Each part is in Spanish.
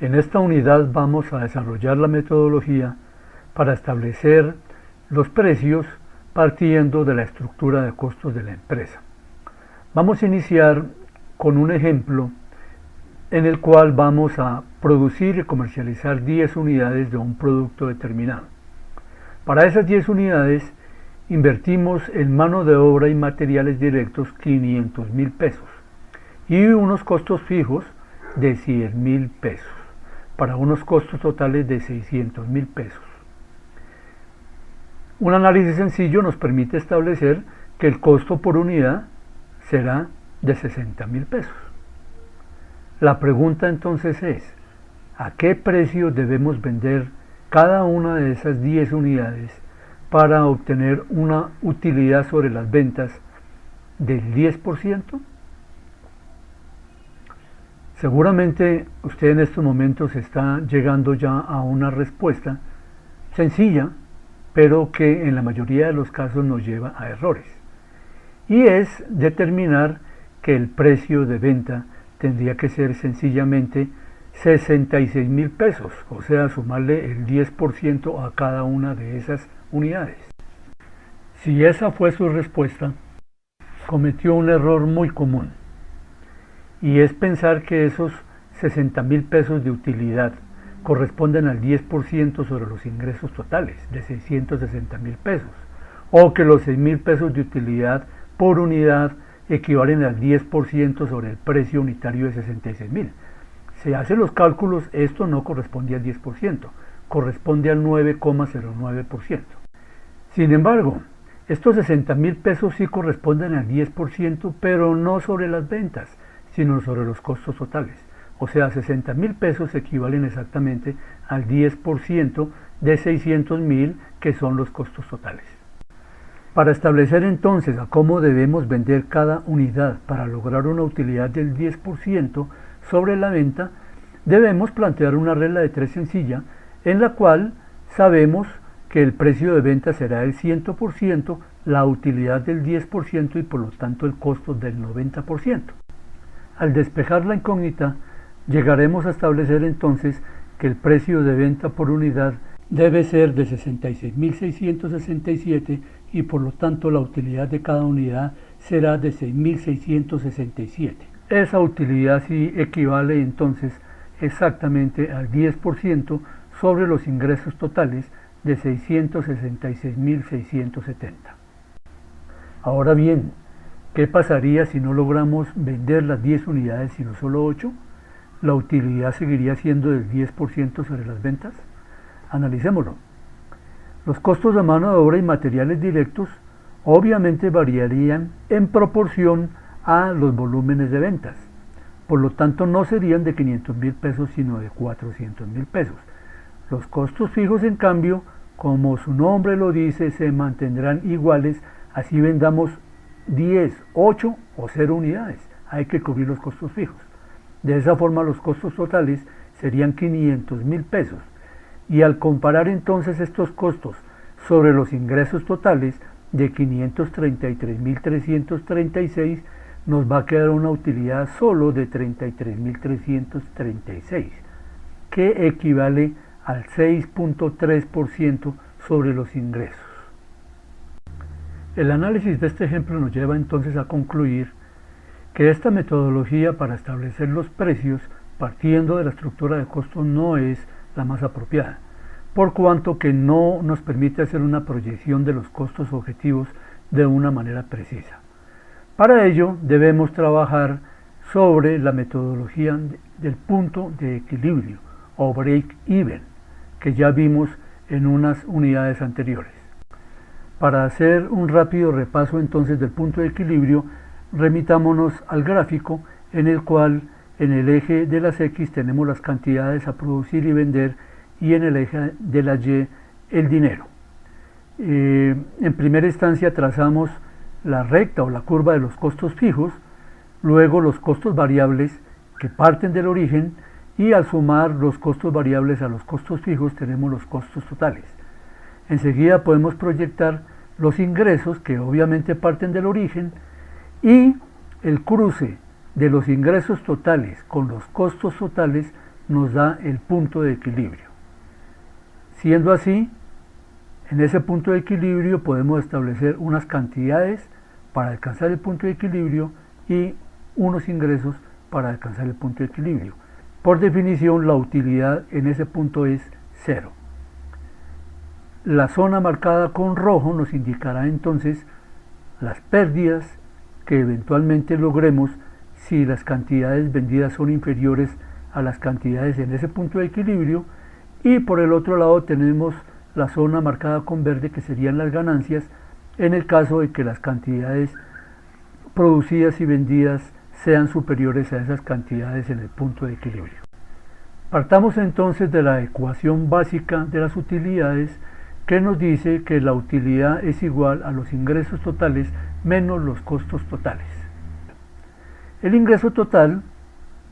En esta unidad vamos a desarrollar la metodología para establecer los precios partiendo de la estructura de costos de la empresa. Vamos a iniciar con un ejemplo en el cual vamos a producir y comercializar 10 unidades de un producto determinado. Para esas 10 unidades invertimos en mano de obra y materiales directos 500.000 pesos y unos costos fijos de 100.000 pesos para unos costos totales de 600.000 pesos. Un análisis sencillo nos permite establecer que el costo por unidad será de 60.000 pesos. La pregunta entonces es, ¿a qué precio debemos vender cada una de esas 10 unidades para obtener una utilidad sobre las ventas del 10%? Seguramente usted en estos momentos está llegando ya a una respuesta sencilla, pero que en la mayoría de los casos nos lleva a errores. Y es determinar que el precio de venta tendría que ser sencillamente 66.000 pesos, o sea, sumarle el 10% a cada una de esas unidades. Si esa fue su respuesta, cometió un error muy común, y es pensar que esos 60.000 pesos de utilidad corresponden al 10% sobre los ingresos totales de 660.000 pesos, o que los 6.000 pesos de utilidad por unidad equivalen al 10% sobre el precio unitario de 66.000. Se hacen los cálculos, esto no corresponde al 10%, corresponde al 9,09%. Sin embargo, estos 60.000 pesos sí corresponden al 10%, pero no sobre las ventas, sino sobre los costos totales. O sea, 60.000 pesos equivalen exactamente al 10% de 600.000, que son los costos totales. Para establecer entonces a cómo debemos vender cada unidad para lograr una utilidad del 10% sobre la venta, debemos plantear una regla de 3 sencilla, en la cual sabemos que el precio de venta será el 100%, la utilidad del 10% y por lo tanto el costo del 90%. Al despejar la incógnita, llegaremos a establecer entonces que el precio de venta por unidad debe ser de 66.667 y por lo tanto la utilidad de cada unidad será de 6.667. Esa utilidad sí equivale entonces exactamente al 10% sobre los ingresos totales de 666.670. Ahora bien, ¿qué pasaría si no logramos vender las 10 unidades sino solo 8? ¿La utilidad seguiría siendo del 10% sobre las ventas? Analicémoslo. Los costos de mano de obra y materiales directos obviamente variarían en proporción a los volúmenes de ventas. Por lo tanto, no serían de 500.000 pesos, sino de 400.000 pesos. Los costos fijos, en cambio, como su nombre lo dice, se mantendrán iguales, así vendamos 10, 8 o 0 unidades. Hay que cubrir los costos fijos. De esa forma, los costos totales serían 500.000 pesos. Y al comparar entonces estos costos sobre los ingresos totales de 533.336, nos va a quedar una utilidad solo de 33.336, que equivale al 6.3% sobre los ingresos. El análisis de este ejemplo nos lleva entonces a concluir que esta metodología para establecer los precios partiendo de la estructura de costos no es la más apropiada, por cuanto que no nos permite hacer una proyección de los costos objetivos de una manera precisa. Para ello debemos trabajar sobre la metodología del punto de equilibrio o break-even, que ya vimos en unas unidades anteriores. Para hacer un rápido repaso entonces del punto de equilibrio, remitámonos al gráfico en el cual en el eje de las X tenemos las cantidades a producir y vender y en el eje de la Y el dinero. En primera instancia trazamos la recta o la curva de los costos fijos, luego los costos variables que parten del origen y al sumar los costos variables a los costos fijos tenemos los costos totales. Enseguida podemos proyectar los ingresos que obviamente parten del origen y el cruce de los ingresos totales con los costos totales nos da el punto de equilibrio. Siendo así, en ese punto de equilibrio podemos establecer unas cantidades para alcanzar el punto de equilibrio y unos ingresos para alcanzar el punto de equilibrio. Por definición, la utilidad en ese punto es cero. La zona marcada con rojo nos indicará entonces las pérdidas que eventualmente logremos si las cantidades vendidas son inferiores a las cantidades en ese punto de equilibrio, y por el otro lado tenemos la zona marcada con verde, que serían las ganancias en el caso de que las cantidades producidas y vendidas sean superiores a esas cantidades en el punto de equilibrio. Partamos entonces de la ecuación básica de las utilidades, que nos dice que la utilidad es igual a los ingresos totales menos los costos totales. El ingreso total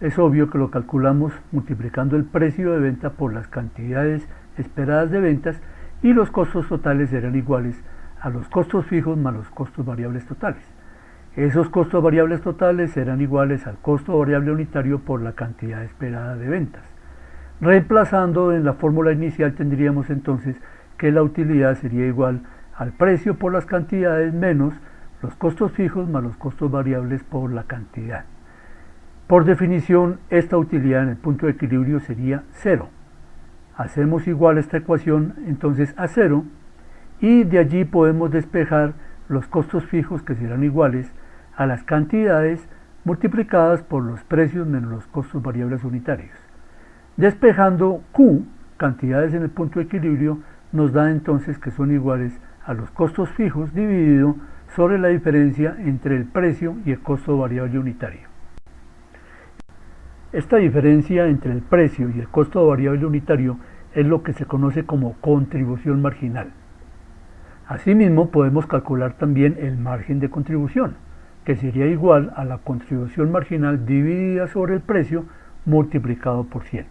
es obvio que lo calculamos multiplicando el precio de venta por las cantidades esperadas de ventas, y los costos totales serán iguales a los costos fijos más los costos variables totales. Esos costos variables totales serán iguales al costo variable unitario por la cantidad esperada de ventas. Reemplazando en la fórmula inicial, tendríamos entonces que la utilidad sería igual al precio por las cantidades menos los costos fijos más los costos variables por la cantidad. Por definición, esta utilidad en el punto de equilibrio sería cero. Hacemos igual esta ecuación entonces a cero, y de allí podemos despejar los costos fijos, que serán iguales a las cantidades multiplicadas por los precios menos los costos variables unitarios. Despejando Q, cantidades en el punto de equilibrio, nos da entonces que son iguales a los costos fijos dividido sobre la diferencia entre el precio y el costo variable unitario. Esta diferencia entre el precio y el costo variable unitario es lo que se conoce como contribución marginal. Asimismo, podemos calcular también el margen de contribución, que sería igual a la contribución marginal dividida sobre el precio multiplicado por 100.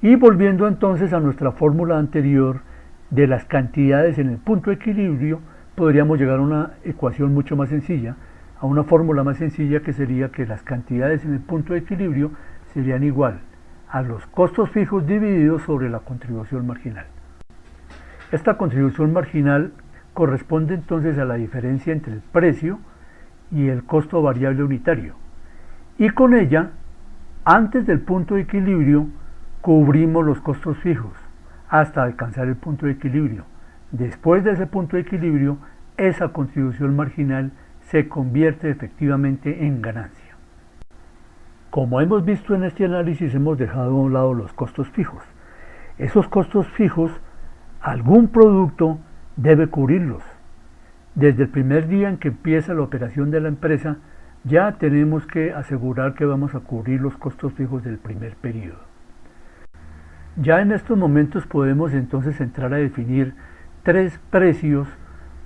Y volviendo entonces a nuestra fórmula anterior de las cantidades en el punto de equilibrio, podríamos llegar a una ecuación mucho más sencilla, a una fórmula más sencilla, que sería que las cantidades en el punto de equilibrio serían igual a los costos fijos divididos sobre la contribución marginal. Esta contribución marginal corresponde entonces a la diferencia entre el precio y el costo variable unitario, y con ella, antes del punto de equilibrio, cubrimos los costos fijos hasta alcanzar el punto de equilibrio. Después de ese punto de equilibrio, esa contribución marginal se convierte efectivamente en ganancia. Como hemos visto en este análisis, hemos dejado a un lado los costos fijos. Esos costos fijos, algún producto debe cubrirlos. Desde el primer día en que empieza la operación de la empresa, ya tenemos que asegurar que vamos a cubrir los costos fijos del primer periodo. Ya en estos momentos podemos entonces entrar a definir 3 precios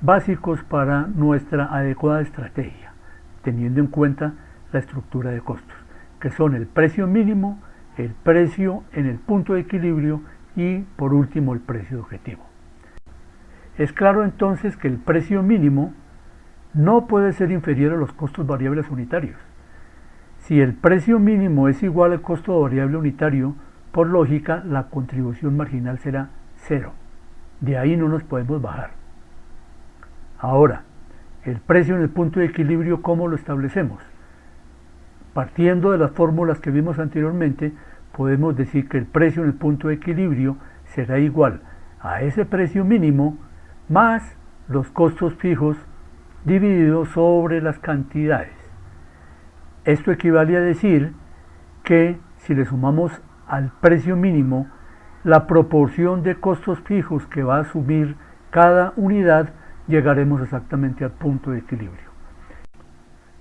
básicos para nuestra adecuada estrategia, teniendo en cuenta la estructura de costos, que son el precio mínimo, el precio en el punto de equilibrio y, por último, el precio objetivo. Es claro entonces que el precio mínimo no puede ser inferior a los costos variables unitarios. Si el precio mínimo es igual al costo variable unitario, por lógica, la contribución marginal será cero. De ahí no nos podemos bajar. Ahora, el precio en el punto de equilibrio, ¿cómo lo establecemos? Partiendo de las fórmulas que vimos anteriormente, podemos decir que el precio en el punto de equilibrio será igual a ese precio mínimo más los costos fijos divididos sobre las cantidades. Esto equivale a decir que si le sumamos al precio mínimo la proporción de costos fijos que va a asumir cada unidad, llegaremos exactamente al punto de equilibrio.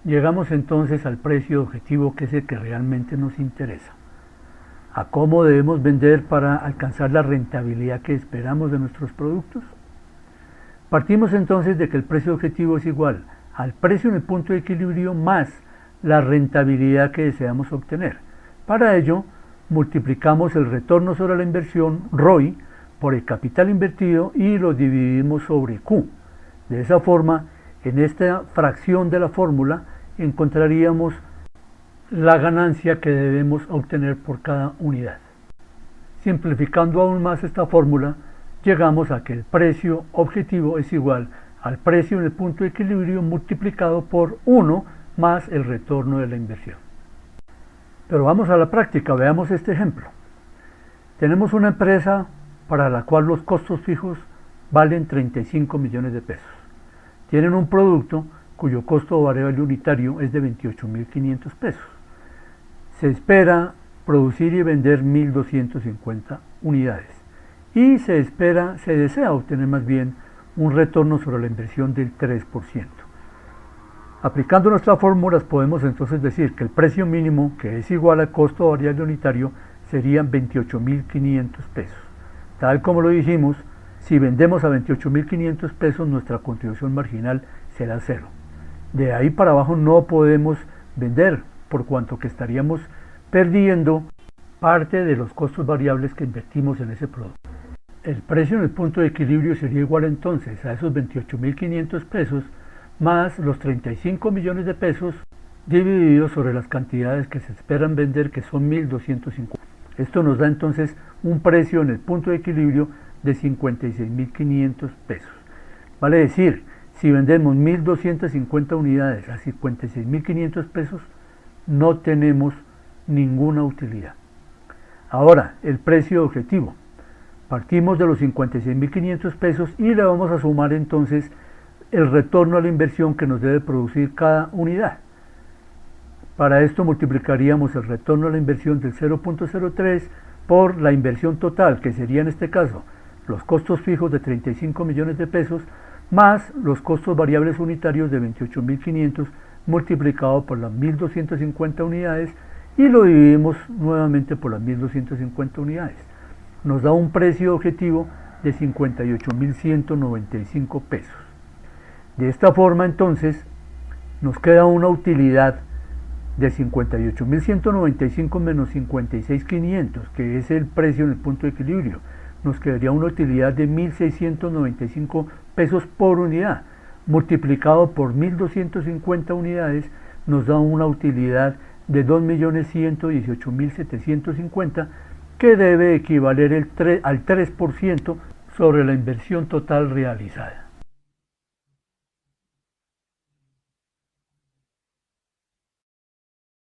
Llegamos entonces al precio objetivo, que es el que realmente nos interesa. ¿A cómo debemos vender para alcanzar la rentabilidad que esperamos de nuestros productos? Partimos entonces de que el precio objetivo es igual al precio en el punto de equilibrio más la rentabilidad que deseamos obtener. Para ello, multiplicamos el retorno sobre la inversión, ROI, por el capital invertido y lo dividimos sobre Q. De esa forma, en esta fracción de la fórmula encontraríamos la ganancia que debemos obtener por cada unidad. Simplificando aún más esta fórmula, llegamos a que el precio objetivo es igual al precio en el punto de equilibrio multiplicado por 1 más el retorno de la inversión. Pero vamos a la práctica, veamos este ejemplo. Tenemos una empresa para la cual los costos fijos valen 35 millones de pesos. Tienen un producto cuyo costo variable unitario es de 28.500 pesos. Se espera producir y vender 1.250 unidades y se desea obtener más bien un retorno sobre la inversión del 3%. Aplicando nuestras fórmulas podemos entonces decir que el precio mínimo, que es igual al costo variable unitario, serían 28.500 pesos. Tal como lo dijimos, si vendemos a 28.500 pesos nuestra contribución marginal será cero. De ahí para abajo no podemos vender, por cuanto que estaríamos perdiendo parte de los costos variables que invertimos en ese producto. El precio en el punto de equilibrio sería igual entonces a esos 28.500 pesos más los 35 millones de pesos divididos sobre las cantidades que se esperan vender, que son 1.250. Esto nos da entonces un precio en el punto de equilibrio de 56.500 pesos. Vale decir, si vendemos 1.250 unidades a 56.500 pesos, no tenemos ninguna utilidad. Ahora, el precio objetivo. Partimos de los 56.500 pesos y le vamos a sumar entonces el retorno a la inversión que nos debe producir cada unidad. Para esto multiplicaríamos el retorno a la inversión del 0.03 por la inversión total, que sería en este caso los costos fijos de 35 millones de pesos más los costos variables unitarios de 28.500 multiplicado por las 1.250 unidades y lo dividimos nuevamente por las 1.250 unidades. Nos da un precio objetivo de 58.195 pesos. De esta forma entonces nos queda una utilidad de 58.195 menos 56.500, que es el precio en el punto de equilibrio. Nos quedaría una utilidad de 1.695 pesos por unidad. Multiplicado por 1.250 unidades nos da una utilidad de 2.118.750, que debe equivaler al 3% sobre la inversión total realizada.